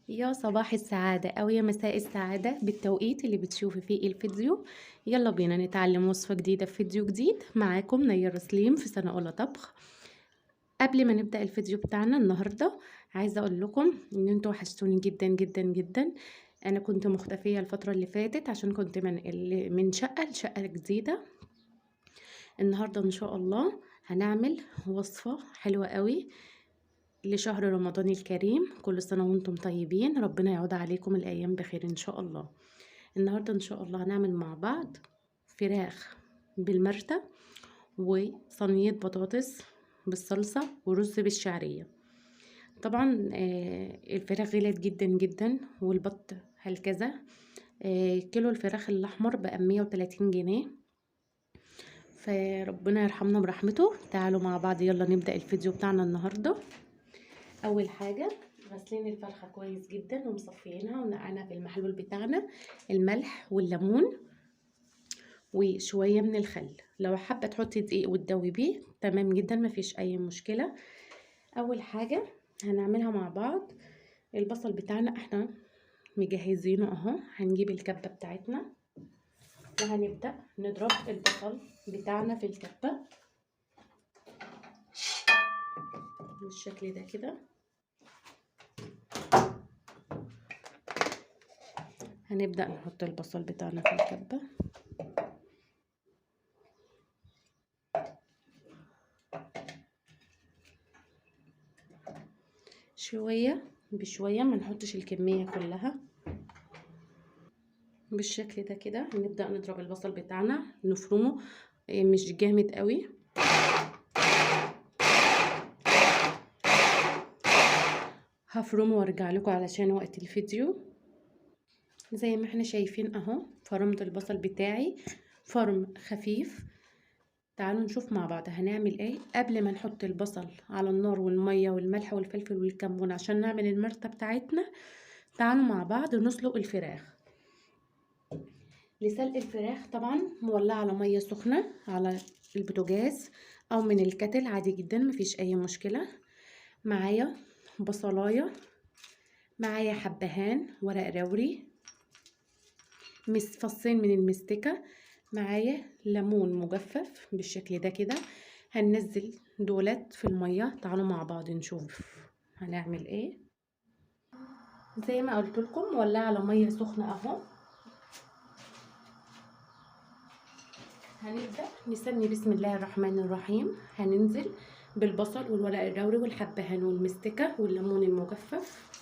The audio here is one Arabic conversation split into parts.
يا صباح السعادة أو يا مساء السعادة بالتوقيت اللي بتشوفي فيه الفيديو. يلا بينا نتعلم وصفة جديدة في فيديو جديد. معاكم نير سليم في سنة أولى طبخ. قبل ما نبدأ الفيديو بتاعنا النهاردة، عايزة أقول لكم إن انتوا وحشتوني جدا جدا جدا. أنا كنت مختفية الفترة اللي فاتت عشان كنت من شقة لشقة جديدة. النهاردة إن شاء الله هنعمل وصفة حلوة قوي لشهر رمضان الكريم. كل سنة وانتم طيبين، ربنا يعود عليكم الأيام بخير إن شاء الله. النهاردة إن شاء الله هنعمل مع بعض فراخ بالمرتة وصينية بطاطس بالصلصة ورز بالشعرية. طبعا الفراخ غلت جدا جدا والبط هكذا. كيلو الفراخ الأحمر بقى 130 جنيه. فربنا يرحمنا برحمته. تعالوا مع بعض يلا نبدأ الفيديو بتاعنا النهاردة. اول حاجه غسلين الفرخه كويس جدا ومصفيينها ونقعنا في المحلول بتاعنا الملح والليمون وشويه من الخل. لو حابه تحطي دقيق وتدوبيه تمام جدا، مفيش اي مشكله. اول حاجه هنعملها مع بعض البصل بتاعنا، احنا مجهزينه اهو. هنجيب الكبه بتاعتنا وهنبدا نضرب البصل بتاعنا في الكبه بالشكل ده كده. هنبدأ نحط البصل بتاعنا في الكبة شوية بشوية، ما نحطش الكمية كلها. بالشكل ده كده نبدأ نضرب البصل بتاعنا نفرمه، مش جامد قوي. هفرمه وارجع لكم علشان وقت الفيديو. زي ما احنا شايفين اهو فرمت البصل بتاعي فرم خفيف. تعالوا نشوف مع بعض هنعمل ايه قبل ما نحط البصل على النار والمية والملح والفلفل والكمون عشان نعمل المرتة بتاعتنا. تعالوا مع بعض نسلق الفراخ. لسلق الفراخ طبعا مولعة على مية سخنة على البوتاجاز او من الكتل عادي جدا، مفيش اي مشكلة. معايا بصلاية، معايا حبهان ورق لوري، فصين من المستكة، معايا ليمون مجفف بالشكل ده كده. هننزل دولت في المية. تعالوا مع بعض نشوف هنعمل ايه. زي ما قلت لكم مولعة على مية سخنة اهو. هنبدأ نسمي بسم الله الرحمن الرحيم. هننزل بالبصل والورق اللوري والحبهان والمستكة والليمون المجفف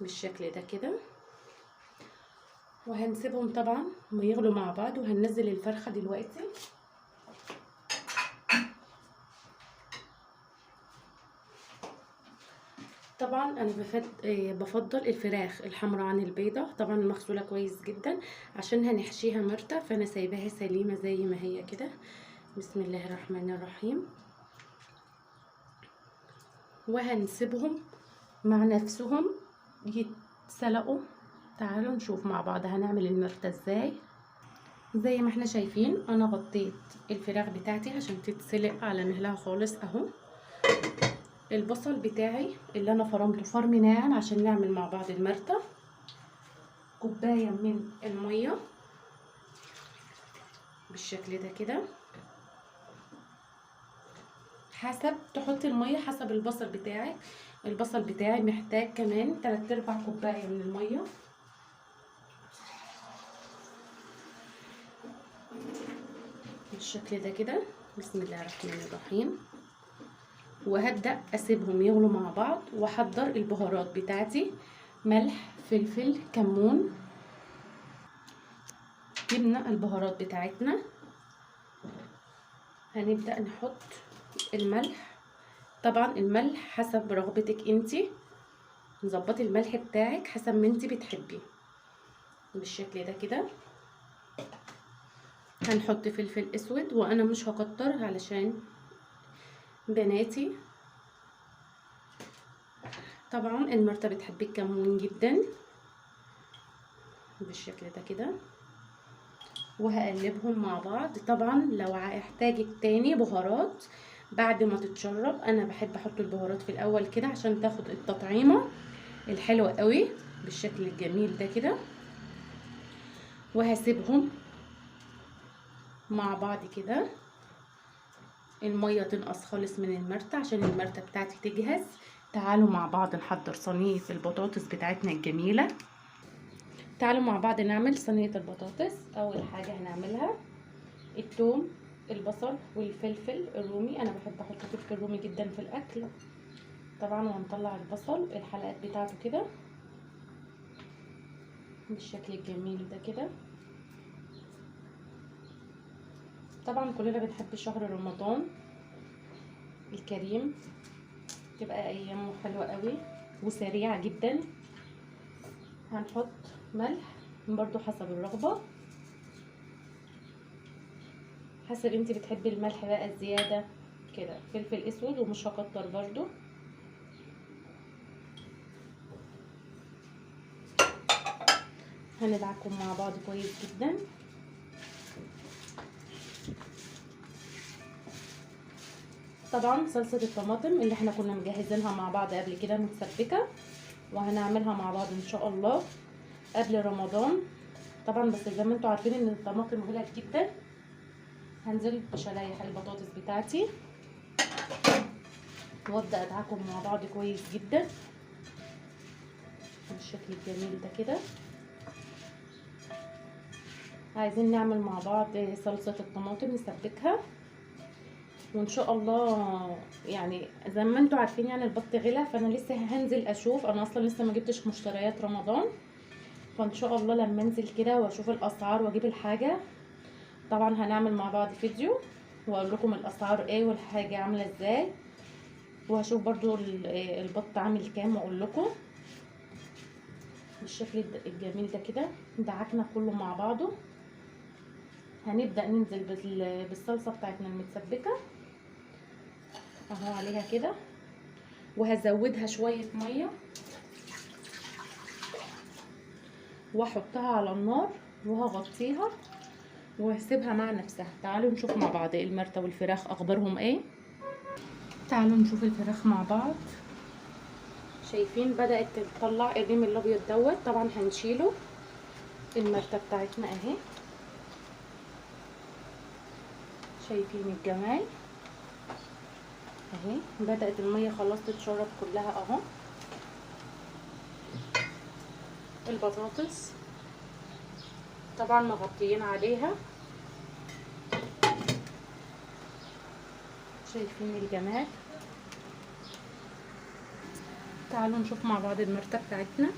بالشكل ده كده، وهنسيبهم طبعا يغلوا مع بعض. وهننزل الفرخة دلوقتي. طبعا انا بفضل الفراخ الحمراء عن البيضة، طبعا مغسولة كويس جدا عشان هنحشيها مرتة، فانا سايباها سليمة زي ما هي كده. بسم الله الرحمن الرحيم. وهنسيبهم مع نفسهم يتسلقوا. تعالوا نشوف مع بعض هنعمل المرتة ازاي. زي ما احنا شايفين انا غطيت الفراخ بتاعتي عشان تتسلق على مهلها خالص اهو. البصل بتاعي اللي انا فرمته فرم ناعم عشان نعمل مع بعض المرتة. كوباية من المية بالشكل ده كده. حسب تحطي المية حسب البصل بتاعك. البصل بتاعي محتاج كمان 3/4 كوباية من المية. بالشكل ده كده. بسم الله الرحمن الرحيم. وهبدأ اسيبهم يغلوا مع بعض واحضر البهارات بتاعتي: ملح، فلفل، كمون. جبنا البهارات بتاعتنا. هنبدأ نحط الملح. طبعا الملح حسب رغبتك انتي، نظبطي الملح بتاعك حسب ما انتي بتحبي بالشكل ده كده. هنحط فلفل اسود وانا مش هكتر علشان بناتي. طبعا المرتة بتحب الكمون جدا بالشكل ده كده. وهقلبهم مع بعض. طبعا لو احتاجت تاني بهارات بعد ما تتشرب، انا بحب احط البهارات في الاول كده عشان تاخد التطعيمة الحلو قوي بالشكل الجميل ده كده، وهسيبهم مع بعض كده. الميه تنقص خالص من المرتة عشان المرتة بتاعتي تجهز. تعالوا مع بعض نحضر صينية البطاطس بتاعتنا الجميلة. تعالوا مع بعض نعمل صينية البطاطس. اول حاجة هنعملها الثوم، البصل والفلفل الرومي. انا بحب احط فلفل رومي جدا في الاكل طبعا. وهنطلع البصل الحلقات بتاعته كده بالشكل الجميل ده كده. طبعا كلنا بنحب شهر رمضان الكريم، تبقى ايامه حلوه قوي وسريعه جدا. هنحط ملح برضو حسب الرغبه، حسب انت بتحبي الملح بقى الزياده كده. فلفل اسود ومش هكتر برضو. هندعكم مع بعض كويس جدا. طبعا صلصه الطماطم اللي احنا كنا مجهزينها مع بعض قبل كده متسبكه، وهنعملها مع بعض ان شاء الله قبل رمضان طبعا. بس زي ما انتوا عارفين ان الطماطم غلت جدا. هنزل بشرايح البطاطس بتاعتي وابدا ادعكم مع بعض كويس جدا بالشكل الجميل ده كده. عايزين نعمل مع بعض صلصه الطماطم نسبكها، وان شاء الله يعني زي ما انتوا عارفين يعني البط غلا، فانا لسه هنزل اشوف. انا اصلا لسه ما جبتش مشتريات رمضان، فان شاء الله لما انزل كده واشوف الاسعار واجيب الحاجه طبعا هنعمل مع بعض فيديو واقول لكم الاسعار ايه والحاجه عامله ازاي. وهشوف برضو البط عامل كام واقول لكم بالشكل الجميل ده كده. دعكنا كله مع بعضه. هنبدا ننزل بالصلصه بتاعتنا المتسبكه اهو عليها كده، وهزودها شويه ميه واحطها على النار وهغطيها وهسيبها مع نفسها. تعالوا نشوف مع بعض المرتة والفراخ اخبارهم ايه. تعالوا نشوف الفراخ مع بعض. شايفين بدأت تطلع الريم الابيض دوت. طبعا هنشيله. المرتة بتاعتنا اهي، شايفين الجمال اهي. بدأت المية خلاص تتشرب كلها اهو. البطاطس طبعا مغطيين عليها، شايفين الجمال. تعالوا نشوف مع بعض المرتة بتاعتنا.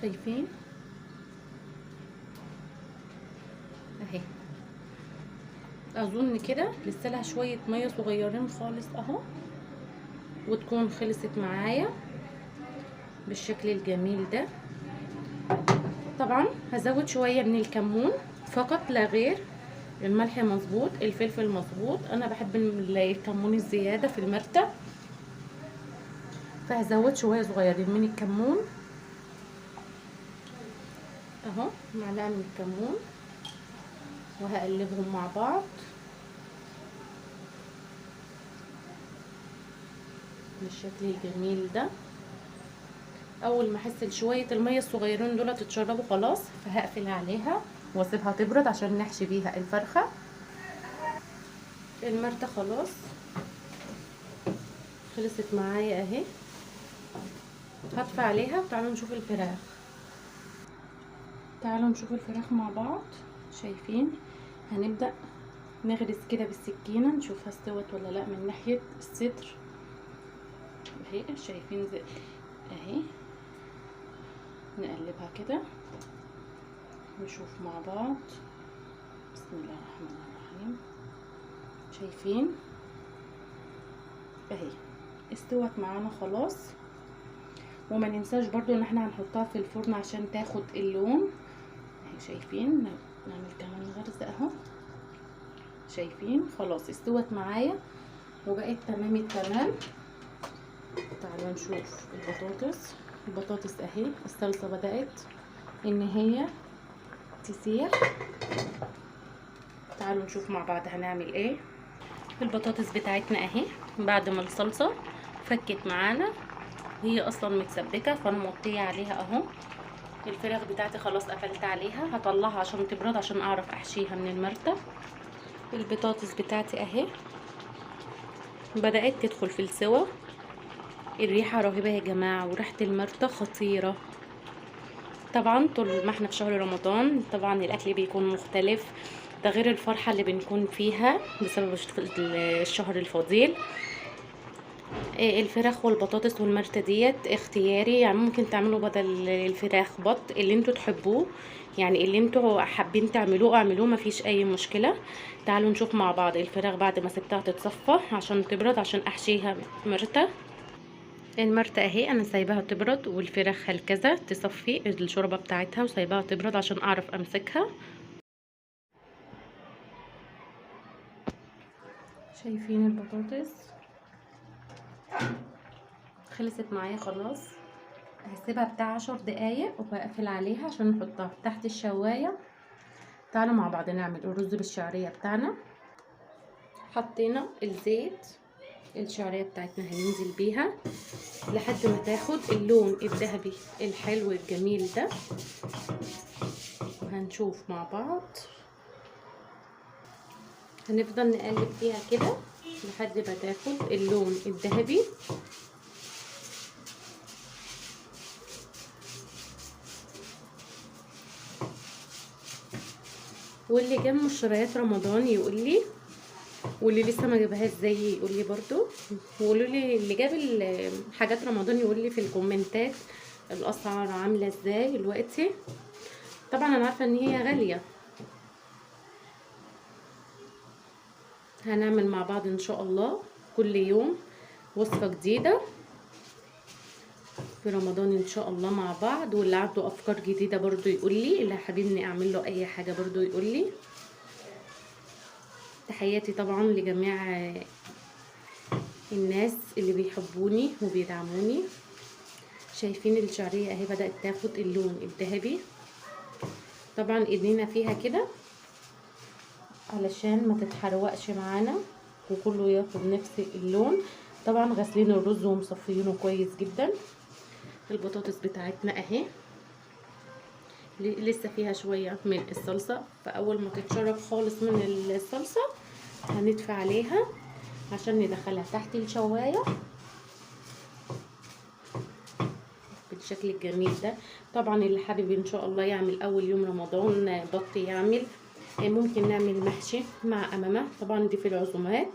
شايفين اهي. اظن كده لسه لها شويه ميه صغيرين خالص اهو وتكون خلصت معايا بالشكل الجميل ده. طبعا هزود شويه من الكمون فقط لا غير. الملح مظبوط، الفلفل مظبوط. انا بحب الكمون الزياده في المرتة، فهزود شويه صغيرين من الكمون اهو، معلقه من الكمون، وهقلبهم مع بعض بالشكل الجميل ده. اول ما احس شويه الميه الصغيرين دول تتشربوا خلاص، فهقفل عليها واسيبها تبرد عشان نحشي بيها الفرخه. المرتة خلاص خلصت معايا اهي. هطفي عليها وتعالوا نشوف الفراخ. تعالوا نشوف الفراخ مع بعض. شايفين هنبدأ نغرس كده بالسكينة نشوفها استوت ولا لا من ناحية الصدر اهي. شايفين زي اهي. نقلبها كده نشوف مع بعض. بسم الله الرحمن الرحيم. شايفين اهي استوت معانا خلاص. وما ننساش برضو ان احنا هنحطها في الفرن عشان تاخد اللون اهي. شايفين نعمل كمان غرزة اهو. شايفين خلاص استوت معايا وبقت تمام التمام. تعالوا نشوف البطاطس. البطاطس اهي الصلصة بدأت ان هي تسيح. تعالوا نشوف مع بعض هنعمل ايه. البطاطس بتاعتنا اهي بعد ما الصلصة فكت معانا هي اصلا متسبكه، فانا مغطيه عليها اهو. الفراخ بتاعتي خلاص قفلت عليها، هطلعها عشان تبرد عشان اعرف احشيها من المرتة. البطاطس بتاعتي اهي بدأت تدخل في السوا. الريحة رهيبة يا جماعة، وريحة المرتة خطيرة. طبعا طول ما احنا في شهر رمضان طبعا الاكل بيكون مختلف، ده غير الفرحة اللي بنكون فيها بسبب الشهر الفضيل. الفراخ والبطاطس والمرتة ديت اختياري، يعني ممكن تعملوا بدل الفراخ بط اللي انتوا تحبوه، يعني اللي انتوا حابين تعملوه اعملوه، مفيش اي مشكلة. تعالوا نشوف مع بعض الفراخ بعد ما سبتها تتصفى عشان تبرد عشان احشيها مرتة. المرتة اهي انا سايباها تبرد، والفراخ هكذا تصفي الشوربة بتاعتها وسايباها تبرد عشان اعرف امسكها. شايفين البطاطس خلصت معايا خلاص. هسيبها بتاع 10 دقايق وبقفل عليها عشان نحطها تحت الشواية. تعالوا مع بعض نعمل الرز بالشعرية بتاعنا. حطينا الزيت، الشعرية بتاعتنا هننزل بيها لحد ما تاخد اللون الذهبي الحلو الجميل ده، وهنشوف مع بعض. هنفضل نقلب فيها كده لحد ما تاخد اللون الذهبي. واللي جاب مشتريات رمضان يقول لي، واللي لسه ما جابهاش زيي يقول لي برضو، وقولوا لي اللي جاب حاجات رمضان يقول لي في الكومنتات الاسعار عامله ازاي دلوقتي. طبعا انا عارفه ان هي غاليه. هنعمل مع بعض ان شاء الله كل يوم وصفه جديده في رمضان ان شاء الله مع بعض. واللي عنده افكار جديده برضو يقول لي، اللي حاببني اعمل له اي حاجه برضو يقول لي. تحياتي طبعا لجميع الناس اللي بيحبوني وبيدعموني. شايفين الشعريه اهي بدات تاخد اللون الذهبي. طبعا ايدينا فيها كده علشان ما تتحرقش معانا وكله ياخد نفس اللون. طبعا غاسلين الرز ومصفيينه كويس جدا. البطاطس بتاعتنا اهي لسه فيها شويه من الصلصه، فاول ما تتشرب خالص من الصلصه هندفع عليها عشان ندخلها تحت الشوايه بالشكل الجميل ده. طبعا اللي حابب ان شاء الله يعمل اول يوم رمضان بط يعمل، ممكن نعمل محشي مع امامه. طبعا دي في العزومات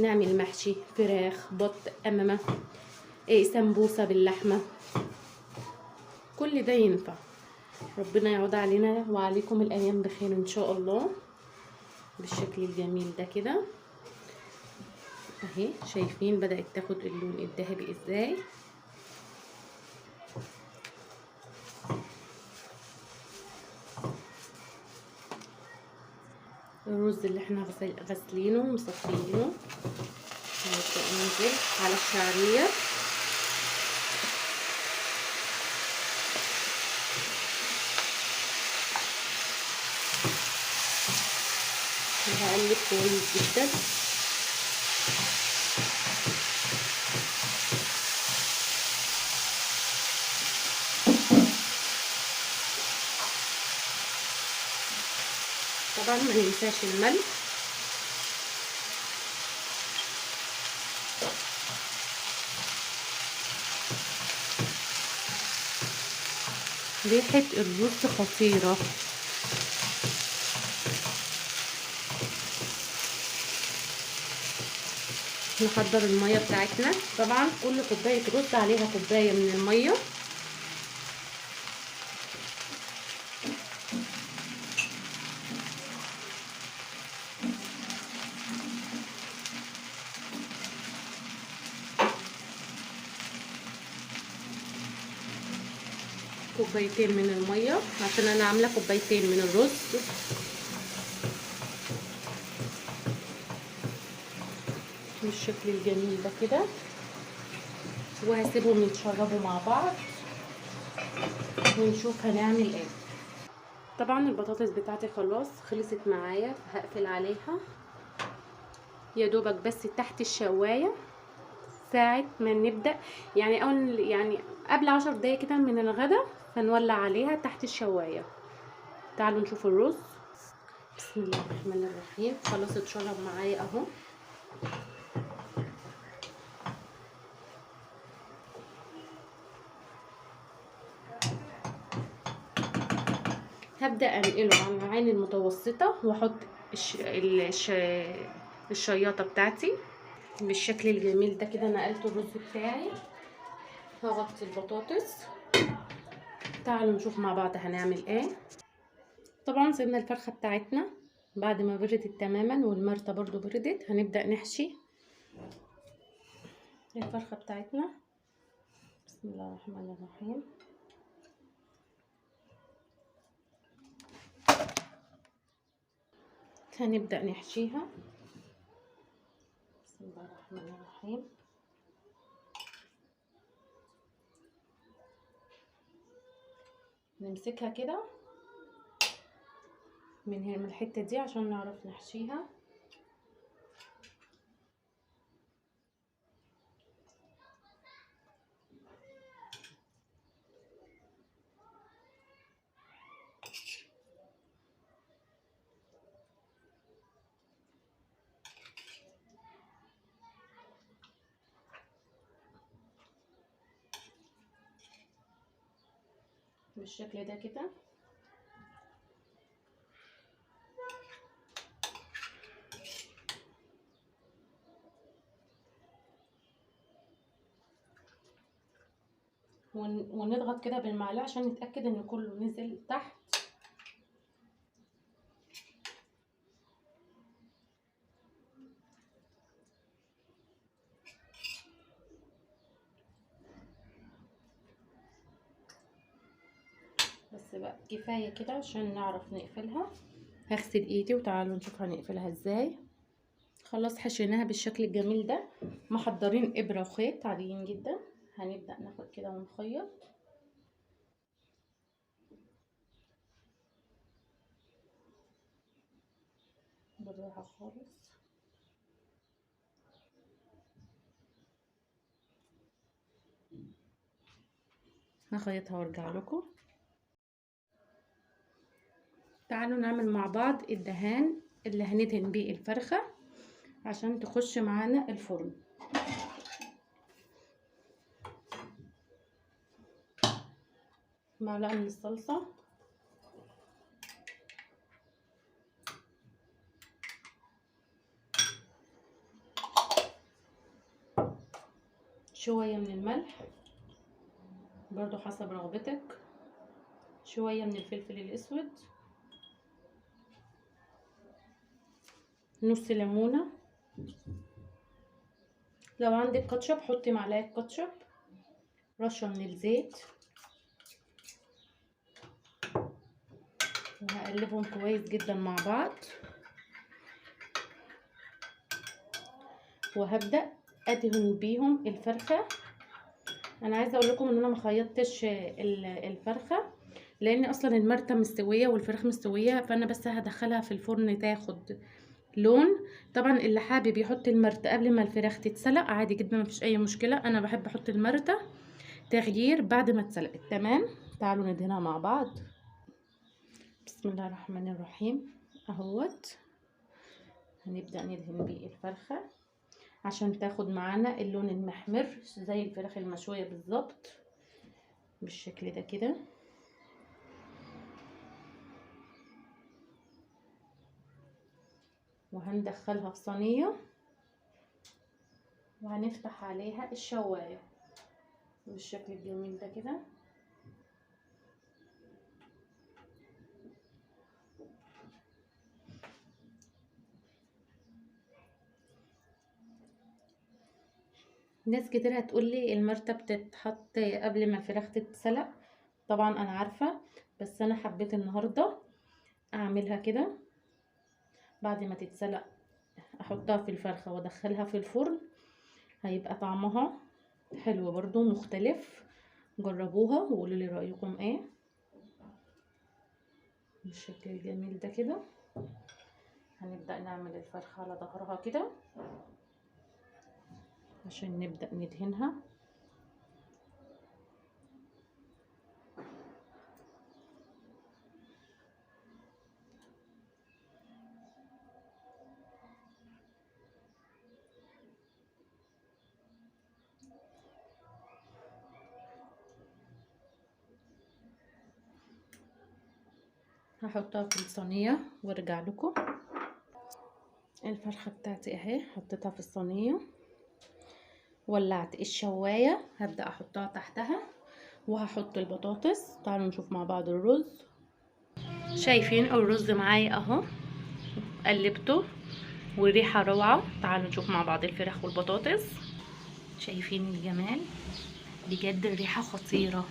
نعمل محشي فراخ بط امامه، سمبوسه باللحمه، كل ده ينفع. ربنا يعود علينا وعليكم الايام بخير ان شاء الله بالشكل الجميل ده كده اهي. شايفين بدأت تاخد اللون الذهبي ازاي. الرز اللي احنا غسلينه ومصفيينه هنبدأ ننزل على الشعرية. وهقلب كويس جدا. طبعا ما ننساش الملح. ريحة الرز خطيرة. نحضر المية بتاعتنا. طبعا كل كوباية رز عليها كوباية من المية. كوبايتين من المية عشان انا عاملة كوبايتين من الرز. بالشكل الجميل ده كده، وهسيبهم يتشربوا مع بعض ونشوف هنعمل ايه. طبعا البطاطس بتاعتي خلاص خلصت معايا، هقفل عليها يا دوبك بس تحت الشوايه ساعة ما نبدأ، يعني أول يعني قبل 10 دقايق كده من الغدا، فنولع عليها تحت الشواية. تعالوا نشوف الرز. بسم الله الرحمن الرحيم. خلاص اتشرب معايا اهو. هبدأ انقله على العين المتوسطة واحط الشياطة بتاعتي بالشكل الجميل ده كده. نقلت الرز بتاعي. هغطي البطاطس. تعالوا نشوف مع بعض هنعمل ايه. طبعا سيبنا الفرخة بتاعتنا بعد ما بردت تماما والمرتة برضو بردت. هنبدأ نحشي الفرخة بتاعتنا. بسم الله الرحمن الرحيم. هنبدأ نحشيها. بسم الله الرحمن الرحيم. نمسكها كده من هنا من الحتة دي عشان نعرف نحشيها. بالشكل ده كده. ونضغط كده بالمعلقة عشان نتأكد ان كله نزل تحت. بس بقى كفاية كده عشان نعرف نقفلها. هغسل ايدي وتعالوا نشوف هنقفلها ازاي. خلاص حشيناها بالشكل الجميل ده. محضرين ابرة وخيط عاديين جدا. هنبدأ ناخد كده ونخيط بالراحة خالص. هخيطها وارجع لكم. تعالوا نعمل مع بعض الدهان اللي هندهن بيه الفرخة عشان تخش معانا الفرن. معلقة من الصلصة. شوية من الملح برضو حسب رغبتك. شوية من الفلفل الأسود. نص ليمونة. لو عندك كاتشب حطي معلقة كاتشب. رشة من الزيت. وهقلبهم كويس جدا مع بعض. وهبدأ ادهن بيهم الفرخة. انا عايزه اقول لكم ان انا ما خيطتش الفرخه لان اصلا المرته مستويه والفراخ مستويه، فانا بس هدخلها في الفرن تاخد لون. طبعا اللي حابب يحط المرته قبل ما الفراخ تتسلق عادي جدا، مفيش اي مشكله. انا بحب احط المرته تغيير بعد ما اتسلقت تمام. تعالوا ندهنها مع بعض. بسم الله الرحمن الرحيم. اهوت هنبدا ندهن بيه الفرخه عشان تاخد معانا اللون المحمر زي الفراخ المشويه بالظبط بالشكل ده كده. وهندخلها في صينيه وهنفتح عليها الشوايه بالشكل الجميل ده كده. ناس كتير هتقولي المرتة بتتحط قبل ما الفراخ تتسلق. طبعا انا عارفة، بس انا حبيت النهاردة اعملها كده بعد ما تتسلق. احطها في الفرخة وادخلها في الفرن. هيبقى طعمها حلو برضو مختلف. جربوها وقولوا لي رأيكم ايه بالشكل الجميل ده كده. هنبدأ نعمل الفرخة على ظهرها كده عشان نبدأ ندهنها. هحطها في الصينية وارجع لكم. الفرخة بتاعتي اهي حطيتها في الصينية، ولعت الشواية، هبدأ احطها تحتها وهحط البطاطس. تعالوا نشوف مع بعض الرز. شايفين الرز معايا اهو، قلبته وريحة روعة. تعالوا نشوف مع بعض الفراخ والبطاطس. شايفين الجمال بجد، الريحة خطيرة.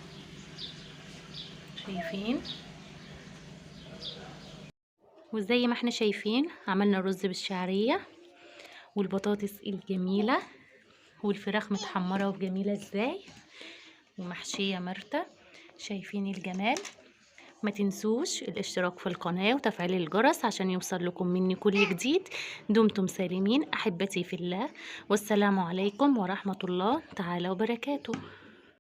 شايفين؟ وزي ما احنا شايفين عملنا الرز بالشعرية والبطاطس الجميلة، والفراخ متحمرة وجميلة ازاي، ومحشية مرتة. شايفين الجمال؟ ما تنسوش الاشتراك في القناة وتفعيل الجرس عشان يوصل لكم مني كل جديد. دمتم سالمين أحبتي في الله، والسلام عليكم ورحمة الله تعالى وبركاته.